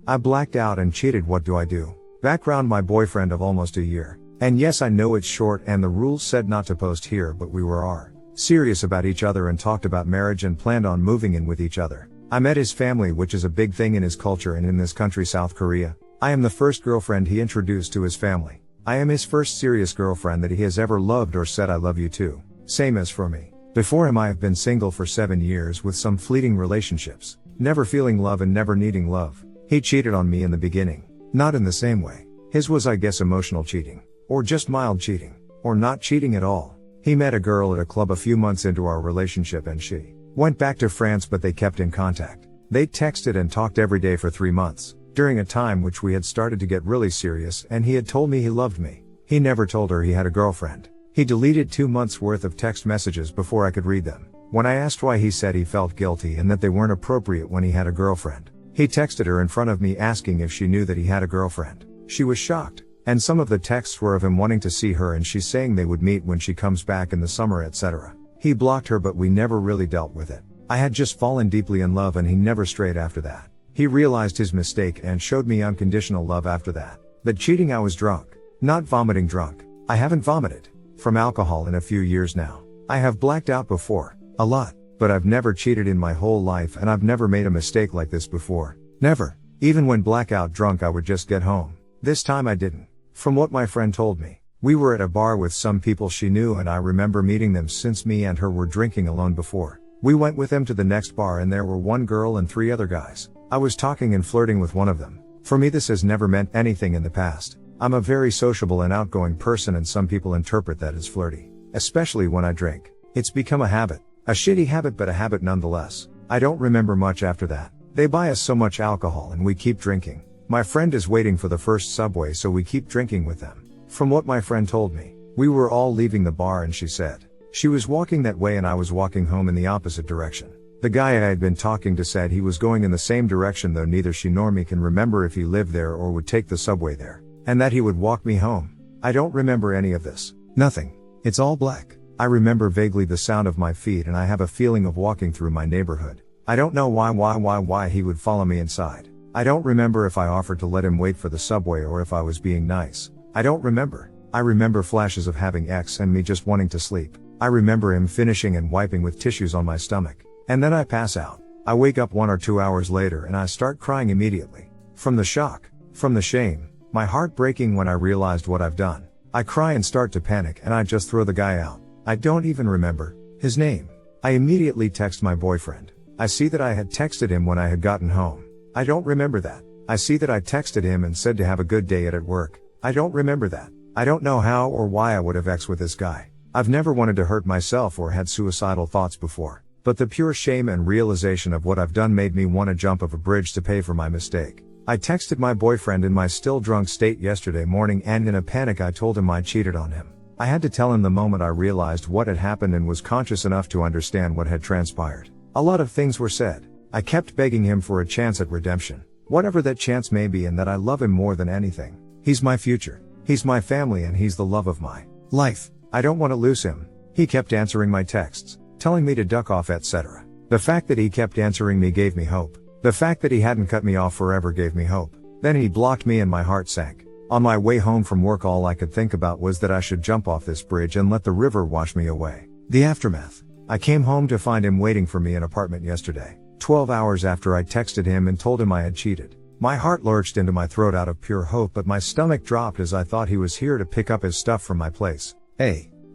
I blacked out and cheated. What do I do? Background: my boyfriend of almost a year. And yes, I know it's short and the rules said not to post here, but we were serious about each other and talked about marriage and planned on moving in with each other. I met his family, which is a big thing in his culture and in this country, South Korea. I am the first girlfriend he introduced to his family. I am his first serious girlfriend that he has ever loved or said I love you too. Same as for me. Before him I have been single for 7 years with some fleeting relationships, never feeling love and never needing love. He cheated on me in the beginning. Not in the same way. His was, I guess, emotional cheating. Or just mild cheating. Or not cheating at all. He met a girl at a club a few months into our relationship and she went back to France, but they kept in contact. They texted and talked every day for 3 months, during a time which we had started to get really serious, and he had told me he loved me. He never told her he had a girlfriend. He deleted 2 months worth of text messages before I could read them. When I asked why, he said he felt guilty and that they weren't appropriate when he had a girlfriend. He texted her in front of me asking if she knew that he had a girlfriend. She was shocked. And some of the texts were of him wanting to see her and she's saying they would meet when she comes back in the summer, etc. He blocked her, but we never really dealt with it. I had just fallen deeply in love and he never strayed after that. He realized his mistake and showed me unconditional love after that. But cheating, I was drunk. Not vomiting drunk. I haven't vomited from alcohol in a few years now. I have blacked out before. A lot. But I've never cheated in my whole life and I've never made a mistake like this before. Never. Even when blackout drunk I would just get home. This time I didn't. From what my friend told me, we were at a bar with some people she knew and I remember meeting them since me and her were drinking alone before. We went with them to the next bar and there were 1 girl and 3 other guys. I was talking and flirting with one of them. For me this has never meant anything in the past. I'm a very sociable and outgoing person and some people interpret that as flirty. Especially when I drink. It's become a habit. A shitty habit, but a habit nonetheless. I don't remember much after that. They buy us so much alcohol and we keep drinking. My friend is waiting for the first subway so we keep drinking with them. From what my friend told me, we were all leaving the bar and she said she was walking that way and I was walking home in the opposite direction. The guy I had been talking to said he was going in the same direction, though neither she nor me can remember if he lived there or would take the subway there, and that he would walk me home. I don't remember any of this. Nothing. It's all black. I remember vaguely the sound of my feet and I have a feeling of walking through my neighborhood. I don't know why he would follow me inside. I don't remember if I offered to let him wait for the subway or if I was being nice. I don't remember. I remember flashes of having X and me just wanting to sleep. I remember him finishing and wiping with tissues on my stomach. And then I pass out. I wake up 1 or 2 hours later and I start crying immediately. From the shock. From the shame. My heart breaking when I realized what I've done. I cry and start to panic and I just throw the guy out. I don't even remember his name. I immediately text my boyfriend. I see that I had texted him when I had gotten home. I don't remember that. I see that I texted him and said to have a good day at work. I don't remember that. I don't know how or why I would have X with this guy. I've never wanted to hurt myself or had suicidal thoughts before. But the pure shame and realization of what I've done made me want to jump off a bridge to pay for my mistake. I texted my boyfriend in my still drunk state yesterday morning and in a panic I told him I cheated on him. I had to tell him the moment I realized what had happened and was conscious enough to understand what had transpired. A lot of things were said. I kept begging him for a chance at redemption. Whatever that chance may be, and that I love him more than anything. He's my future. He's my family and he's the love of my life. I don't want to lose him. He kept answering my texts, telling me to duck off, etc. The fact that he kept answering me gave me hope. The fact that he hadn't cut me off forever gave me hope. Then he blocked me and my heart sank. On my way home from work all I could think about was that I should jump off this bridge and let the river wash me away. The aftermath. I came home to find him waiting for me in apartment yesterday. 12 hours after I texted him and told him I had cheated. My heart lurched into my throat out of pure hope, but my stomach dropped as I thought he was here to pick up his stuff from my place.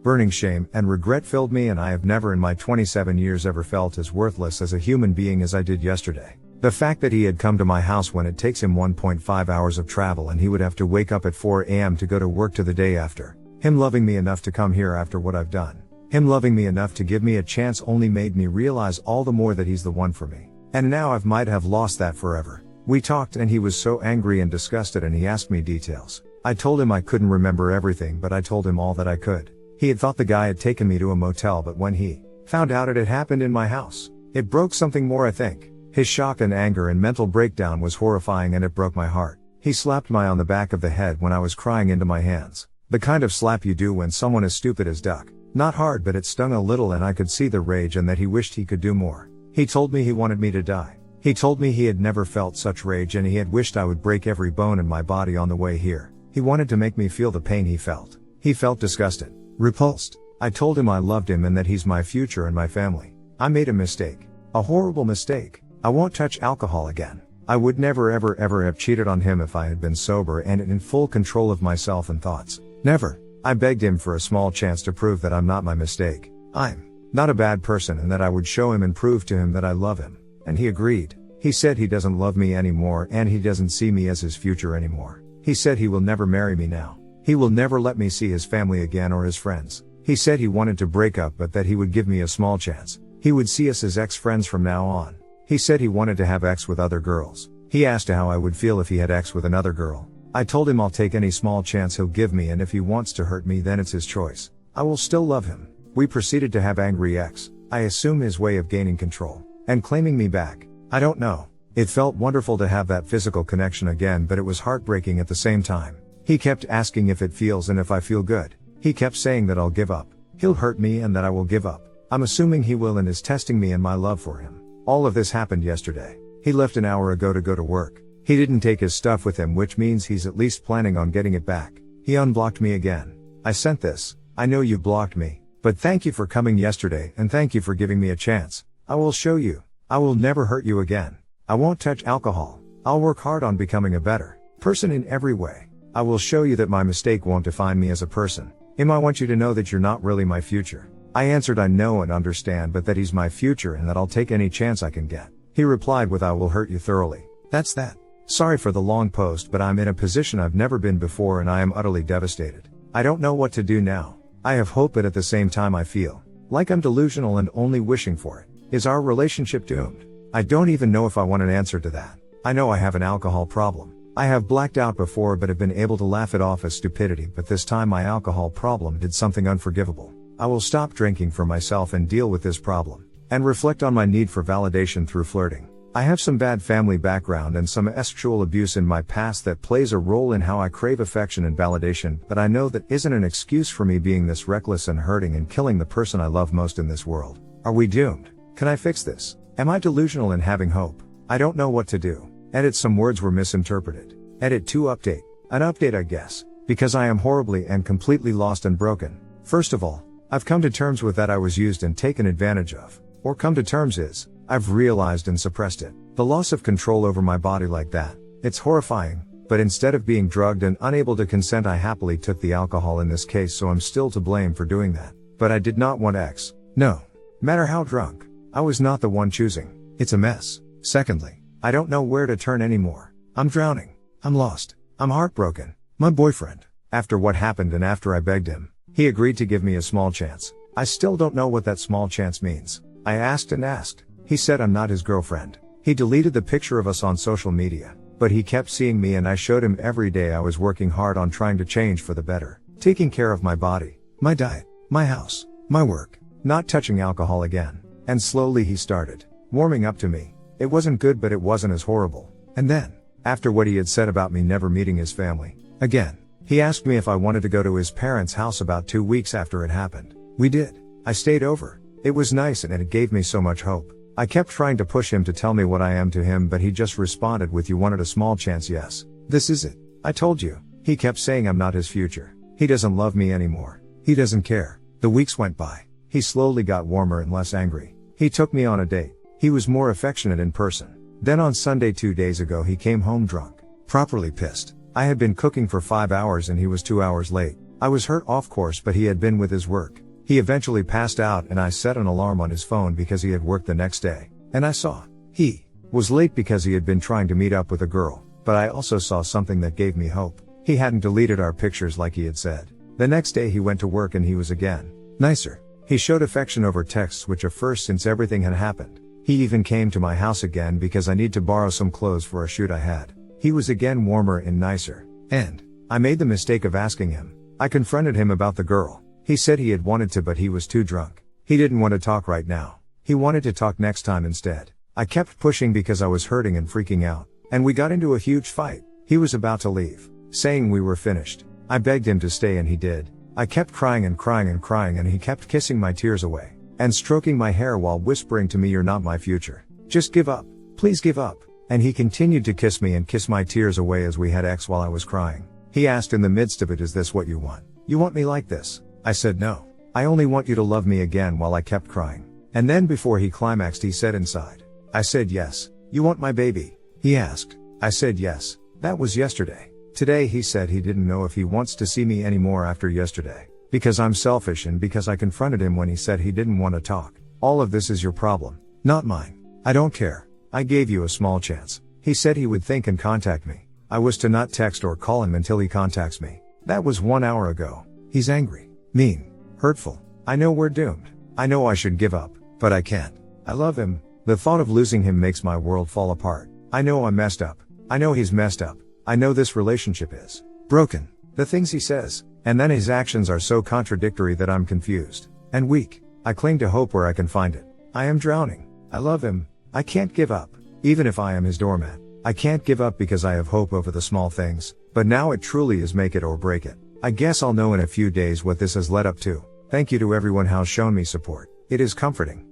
Burning shame and regret filled me, and I have never in my 27 years ever felt as worthless as a human being as I did yesterday. The fact that he had come to my house when it takes him 1.5 hours of travel and he would have to wake up at 4 a.m. to go to work to the day after. Him loving me enough to come here after what I've done. Him loving me enough to give me a chance only made me realize all the more that he's the one for me. And now I might have lost that forever. We talked and he was so angry and disgusted and he asked me details. I told him I couldn't remember everything, but I told him all that I could. He had thought the guy had taken me to a motel, but when he found out it had happened in my house, it broke something more, I think. His shock and anger and mental breakdown was horrifying and it broke my heart. He slapped me on the back of the head when I was crying into my hands. The kind of slap you do when someone as stupid as duck. Not hard, but it stung a little and I could see the rage and that he wished he could do more. He told me he wanted me to die. He told me he had never felt such rage and he had wished I would break every bone in my body on the way here. He wanted to make me feel the pain he felt. He felt disgusted, repulsed. I told him I loved him and that he's my future and my family. I made a mistake. A horrible mistake. I won't touch alcohol again. I would never ever have cheated on him if I had been sober and in full control of myself and thoughts. Never. I begged him for a small chance to prove that I'm not my mistake. I'm not a bad person and that I would show him and prove to him that I love him. And he agreed. He said he doesn't love me anymore and he doesn't see me as his future anymore. He said he will never marry me now. He will never let me see his family again or his friends. He said he wanted to break up but that he would give me a small chance. He would see us as ex-friends from now on. He said he wanted to have ex with other girls. He asked how I would feel if he had ex with another girl. I told him I'll take any small chance he'll give me and if he wants to hurt me then it's his choice. I will still love him. We proceeded to have angry ex. I assume his way of gaining control and claiming me back. I don't know. It felt wonderful to have that physical connection again but it was heartbreaking at the same time. He kept asking if it feels and if I feel good. He kept saying that I'll give up. He'll hurt me and that I will give up. I'm assuming he will and is testing me and my love for him. All of this happened yesterday. He left an hour ago to go to work. He didn't take his stuff with him, which means he's at least planning on getting it back. He unblocked me again. I sent this. I know you blocked me, but thank you for coming yesterday and thank you for giving me a chance. I will show you. I will never hurt you again. I won't touch alcohol. I'll work hard on becoming a better person in every way. I will show you that my mistake won't define me as a person. I want you to know that you're not really my future. I answered I know and understand but that he's my future and that I'll take any chance I can get. He replied with I will hurt you thoroughly. That's that. Sorry for the long post but I'm in a position I've never been before and I am utterly devastated. I don't know what to do now. I have hope but at the same time I feel like I'm delusional and only wishing for it. Is our relationship doomed? I don't even know if I want an answer to that. I know I have an alcohol problem. I have blacked out before but have been able to laugh it off as stupidity but this time my alcohol problem did something unforgivable. I will stop drinking for myself and deal with this problem. And reflect on my need for validation through flirting. I have some bad family background and some sexual abuse in my past that plays a role in how I crave affection and validation, but I know that isn't an excuse for me being this reckless and hurting and killing the person I love most in this world. Are we doomed? Can I fix this? Am I delusional in having hope? I don't know what to do. Edit some words were misinterpreted. Edit to update. An update I guess. Because I am horribly and completely lost and broken. First of all, I've come to terms with that I was used and taken advantage of. Or come to terms is, I've realized and suppressed it. The loss of control over my body like that. It's horrifying, but instead of being drugged and unable to consent I happily took the alcohol in this case so I'm still to blame for doing that. But I did not want X. No. Matter how drunk. I was not the one choosing. It's a mess. Secondly, I don't know where to turn anymore. I'm drowning. I'm lost. I'm heartbroken. My boyfriend. After what happened and after I begged him, he agreed to give me a small chance. I still don't know what that small chance means. I asked and asked. He said I'm not his girlfriend. He deleted the picture of us on social media, but he kept seeing me and I showed him every day I was working hard on trying to change for the better. Taking care of my body, my diet, my house, my work, not touching alcohol again. And slowly he started warming up to me. It wasn't good but it wasn't as horrible. And then, after what he had said about me never meeting his family again, he asked me if I wanted to go to his parents' house about 2 weeks after it happened. We did. I stayed over. It was nice and it gave me so much hope. I kept trying to push him to tell me what I am to him but he just responded with you wanted a small chance yes. This is it. I told you. He kept saying I'm not his future. He doesn't love me anymore. He doesn't care. The weeks went by. He slowly got warmer and less angry. He took me on a date. He was more affectionate in person. Then on Sunday 2 days ago he came home drunk. Properly pissed. I had been cooking for 5 hours and he was 2 hours late. I was hurt off course but he had been with his work. He eventually passed out and I set an alarm on his phone because he had work the next day. And I saw he was late because he had been trying to meet up with a girl. But I also saw something that gave me hope. He hadn't deleted our pictures like he had said. The next day he went to work and he was again nicer. He showed affection over texts which a first since everything had happened. He even came to my house again because I need to borrow some clothes for a shoot I had. He was again warmer and nicer. And I made the mistake of asking him. I confronted him about the girl. He said he had wanted to but he was too drunk. He didn't want to talk right now. He wanted to talk next time instead. I kept pushing because I was hurting and freaking out. And we got into a huge fight. He was about to leave, saying we were finished. I begged him to stay and he did. I kept crying and crying and crying and he kept kissing my tears away. And stroking my hair while whispering to me you're not my future. Just give up. Please give up. And he continued to kiss me and kiss my tears away as we had sex while I was crying. He asked in the midst of it, is this what you want? You want me like this? I said no. I only want you to love me again, while I kept crying. And then before he climaxed he said inside. I said yes. You want my baby? He asked. I said yes. That was yesterday. Today he said he didn't know if he wants to see me anymore after yesterday. Because I'm selfish and because I confronted him when he said he didn't want to talk. All of this is your problem, not mine. I don't care. I gave you a small chance. He said he would think and contact me. I was to not text or call him until he contacts me. That was 1 hour ago. He's angry, mean, hurtful. I know we're doomed. I know I should give up, but I can't. I love him. The thought of losing him makes my world fall apart. I know I'm messed up. I know he's messed up. I know this relationship is broken. The things he says, and then his actions are so contradictory that I'm confused and weak. I cling to hope where I can find it. I am drowning. I love him. I can't give up. Even if I am his doormat, I can't give up because I have hope over the small things, but now it truly is make it or break it. I guess I'll know in a few days what this has led up to. Thank you to everyone who's shown me support. It is comforting.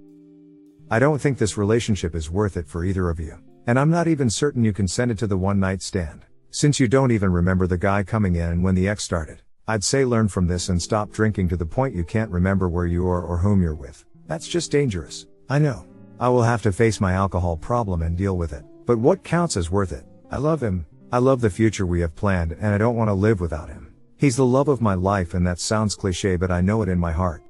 I don't think this relationship is worth it for either of you. And I'm not even certain you can send it to the one night stand. Since you don't even remember the guy coming in and when the ex started, I'd say learn from this and stop drinking to the point you can't remember where you are or whom you're with. That's just dangerous. I know. I will have to face my alcohol problem and deal with it. But what counts is worth it. I love him. I love the future we have planned and I don't want to live without him. He's the love of my life and that sounds cliche but I know it in my heart.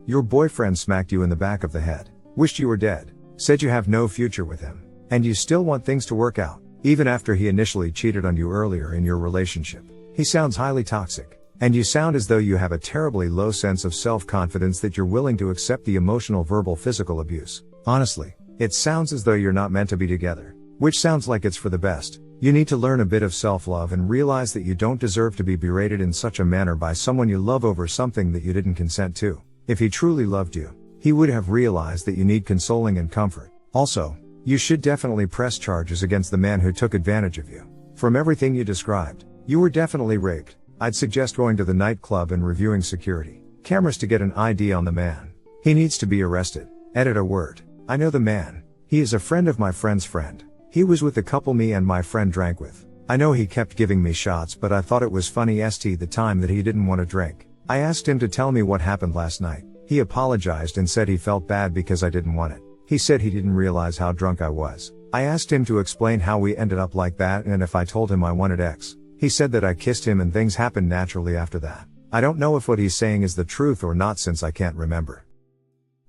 Your boyfriend smacked you in the back of the head, wished you were dead, said you have no future with him, and you still want things to work out, even after he initially cheated on you earlier in your relationship. He sounds highly toxic, and you sound as though you have a terribly low sense of self-confidence that you're willing to accept the emotional, verbal, physical abuse. Honestly, it sounds as though you're not meant to be together, which sounds like it's for the best. You need to learn a bit of self-love and realize that you don't deserve to be berated in such a manner by someone you love over something that you didn't consent to. If he truly loved you, he would have realized that you need consoling and comfort. Also, you should definitely press charges against the man who took advantage of you. From everything you described, you were definitely raped. I'd suggest going to the nightclub and reviewing security cameras to get an ID on the man. He needs to be arrested. Edit a word. I know the man. He is a friend of my friend's friend. He was with the couple me and my friend drank with. I know he kept giving me shots but I thought it was funny the time that he didn't want to drink. I asked him to tell me what happened last night. He apologized and said he felt bad because I didn't want it. He said he didn't realize how drunk I was. I asked him to explain how we ended up like that and if I told him I wanted X. He said that I kissed him and things happened naturally after that. I don't know if what he's saying is the truth or not since I can't remember.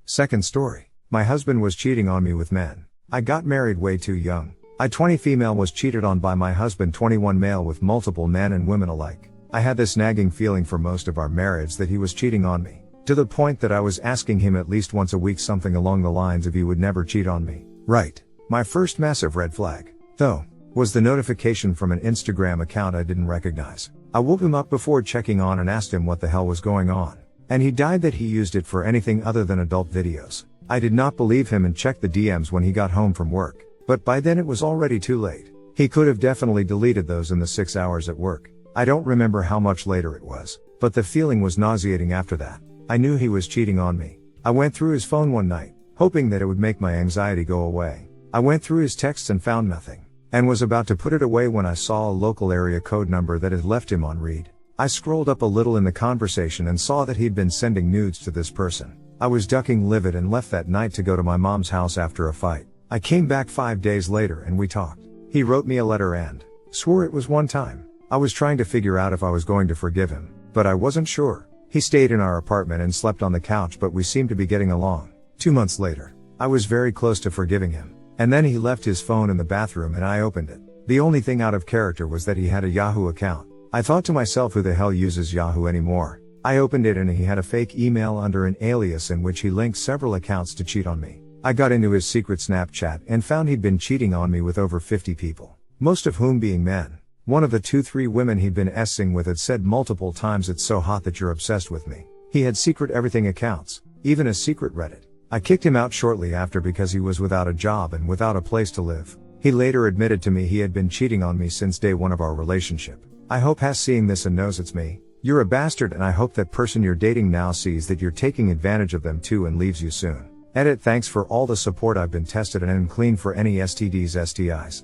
Second story. My husband was cheating on me with men. I got married way too young. I 20 female was cheated on by my husband 21 male with multiple men and women alike. I had this nagging feeling for most of our marriage that he was cheating on me. To the point that I was asking him at least once a week something along the lines of he would never cheat on me. Right. My first massive red flag, though, was the notification from an Instagram account I didn't recognize. I woke him up before checking on and asked him what the hell was going on. And he died that he used it for anything other than adult videos. I did not believe him and checked the DMs when he got home from work. But by then it was already too late. He could have definitely deleted those in the 6 hours at work. I don't remember how much later it was, but the feeling was nauseating after that. I knew he was cheating on me. I went through his phone one night, hoping that it would make my anxiety go away. I went through his texts and found nothing, and was about to put it away when I saw a local area code number that had left him on read. I scrolled up a little in the conversation and saw that he'd been sending nudes to this person. I was ducking livid and left that night to go to my mom's house after a fight. I came back 5 days later and we talked. He wrote me a letter and swore it was one time. I was trying to figure out if I was going to forgive him, but I wasn't sure. He stayed in our apartment and slept on the couch but we seemed to be getting along. 2 months later, I was very close to forgiving him. And then he left his phone in the bathroom and I opened it. The only thing out of character was that he had a Yahoo account. I thought to myself, who the hell uses Yahoo anymore? I opened it and he had a fake email under an alias in which he linked several accounts to cheat on me. I got into his secret Snapchat and found he'd been cheating on me with over 50 people, most of whom being men. One of the 2-3 women he'd been essing with had said multiple times, "It's so hot that you're obsessed with me." He had secret everything accounts, even a secret Reddit. I kicked him out shortly after because he was without a job and without a place to live. He later admitted to me he had been cheating on me since day one of our relationship. I hope has seeing this and knows it's me. You're a bastard and I hope that person you're dating now sees that you're taking advantage of them too and leaves you soon. Edit. Thanks for all the support. I've been tested and am clean for any STDs, STIs.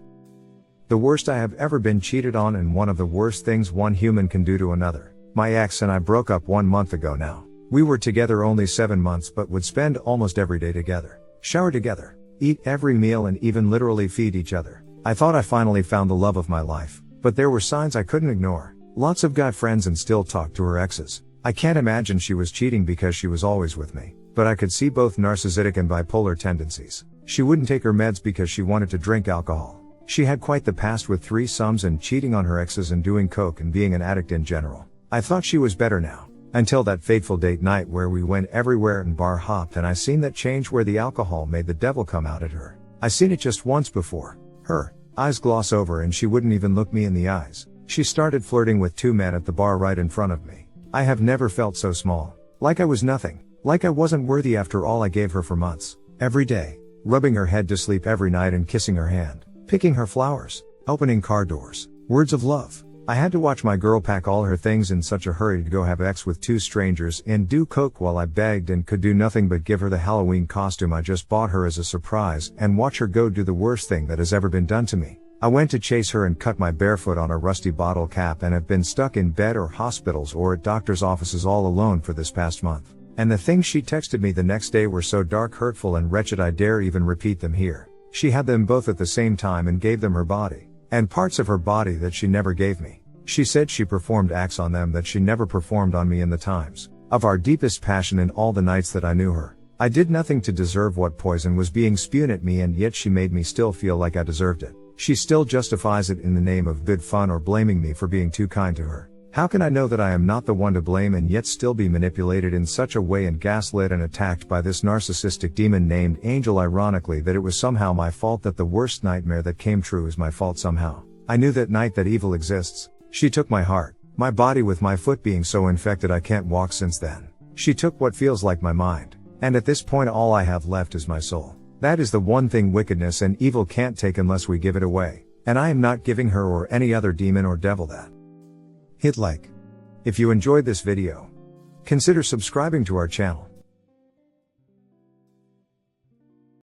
The worst I have ever been cheated on, and one of the worst things one human can do to another. My ex and I broke up 1 month ago now. We were together only 7 months but would spend almost every day together. Shower together. Eat every meal and even literally feed each other. I thought I finally found the love of my life. But there were signs I couldn't ignore. Lots of guy friends and still talked to her exes. I can't imagine she was cheating because she was always with me. But I could see both narcissistic and bipolar tendencies. She wouldn't take her meds because she wanted to drink alcohol. She had quite the past with threesomes and cheating on her exes and doing coke and being an addict in general. I thought she was better now. Until that fateful date night where we went everywhere and bar hopped, and I seen that change where the alcohol made the devil come out at her. I seen it just once before. Her eyes gloss over and she wouldn't even look me in the eyes. She started flirting with 2 men at the bar right in front of me. I have never felt so small. Like I was nothing. Like I wasn't worthy after all I gave her for months. Every day. Rubbing her head to sleep every night and kissing her hand. Picking her flowers. Opening car doors. Words of love. I had to watch my girl pack all her things in such a hurry to go have sex with 2 strangers and do coke while I begged and could do nothing but give her the Halloween costume I just bought her as a surprise and watch her go do the worst thing that has ever been done to me. I went to chase her and cut my barefoot on a rusty bottle cap and have been stuck in bed or hospitals or at doctor's offices all alone for this past month. And the things she texted me the next day were so dark, hurtful and wretched I dare even repeat them here. She had them both at the same time and gave them her body. And parts of her body that she never gave me. She said she performed acts on them that she never performed on me in the times of our deepest passion in all the nights that I knew her. I did nothing to deserve what poison was being spewed at me, and yet she made me still feel like I deserved it. She still justifies it in the name of good fun or blaming me for being too kind to her. How can I know that I am not the one to blame and yet still be manipulated in such a way and gaslit and attacked by this narcissistic demon named Angel? Ironically, that it was somehow my fault, that the worst nightmare that came true is my fault somehow. I knew that night that evil exists. She took my heart, my body, with my foot being so infected I can't walk since then. She took what feels like my mind. And at this point all I have left is my soul. That is the one thing wickedness and evil can't take unless we give it away. And I am not giving her or any other demon or devil that. Hit like if you enjoyed this video. Consider subscribing to our channel.